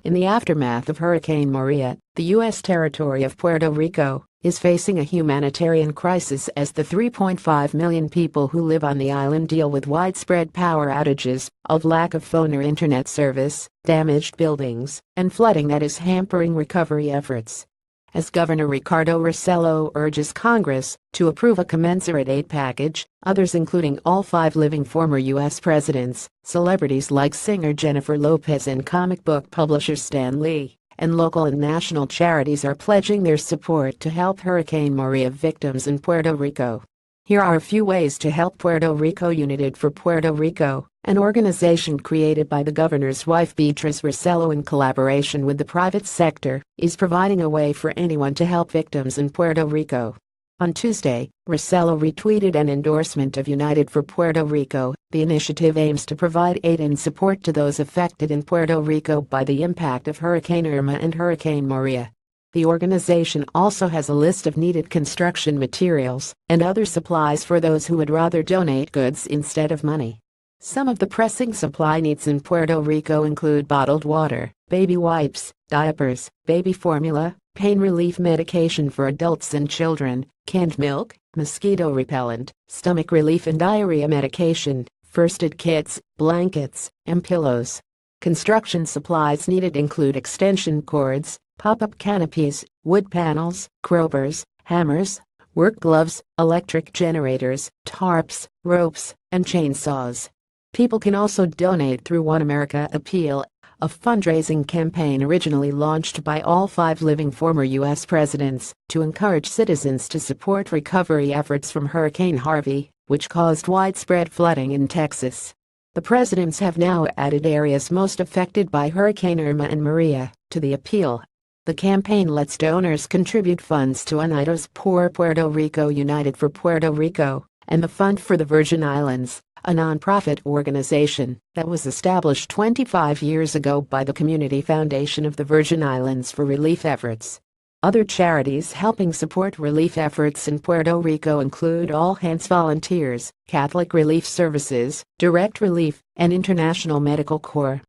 In the aftermath of Hurricane Maria, the U.S. territory of Puerto Rico is facing a humanitarian crisis as the 3.5 million people who live on the island deal with widespread power outages, a lack of phone or internet service, damaged buildings, and flooding that is hampering recovery efforts. As Governor Ricardo Rossello urges Congress to approve a commensurate aid package, others including all 5 living former U.S. presidents, celebrities like singer Jennifer Lopez and comic book publisher Stan Lee, and local and national charities are pledging their support to help Hurricane Maria victims in Puerto Rico. Here are a few ways to help Puerto Rico. United for Puerto Rico, an organization created by the governor's wife Beatriz Rossello in collaboration with the private sector, is providing a way for anyone to help victims in Puerto Rico. On Tuesday, Rossello retweeted an endorsement of United for Puerto Rico. The initiative aims to provide aid and support to those affected in Puerto Rico by the impact of Hurricane Irma and Hurricane Maria. The organization also has a list of needed construction materials and other supplies for those who would rather donate goods instead of money. Some of the pressing supply needs in Puerto Rico include bottled water, baby wipes, diapers, baby formula, pain relief medication for adults and children, canned milk, mosquito repellent, stomach relief and diarrhea medication, first aid kits, blankets, and pillows. Construction supplies needed include extension cords, pop-up canopies, wood panels, crowbars, hammers, work gloves, electric generators, tarps, ropes, and chainsaws. People can also donate through One America Appeal, a fundraising campaign originally launched by all 5 living former U.S. presidents to encourage citizens to support recovery efforts from Hurricane Harvey, which caused widespread flooding in Texas. The presidents have now added areas most affected by Hurricane Irma and Maria to the appeal. The campaign lets donors contribute funds to UNIDO's Por Puerto Rico, United for Puerto Rico, and the Fund for the Virgin Islands, a nonprofit organization that was established 25 years ago by the Community Foundation of the Virgin Islands for relief efforts. Other charities helping support relief efforts in Puerto Rico include All Hands Volunteers, Catholic Relief Services, Direct Relief, and International Medical Corps.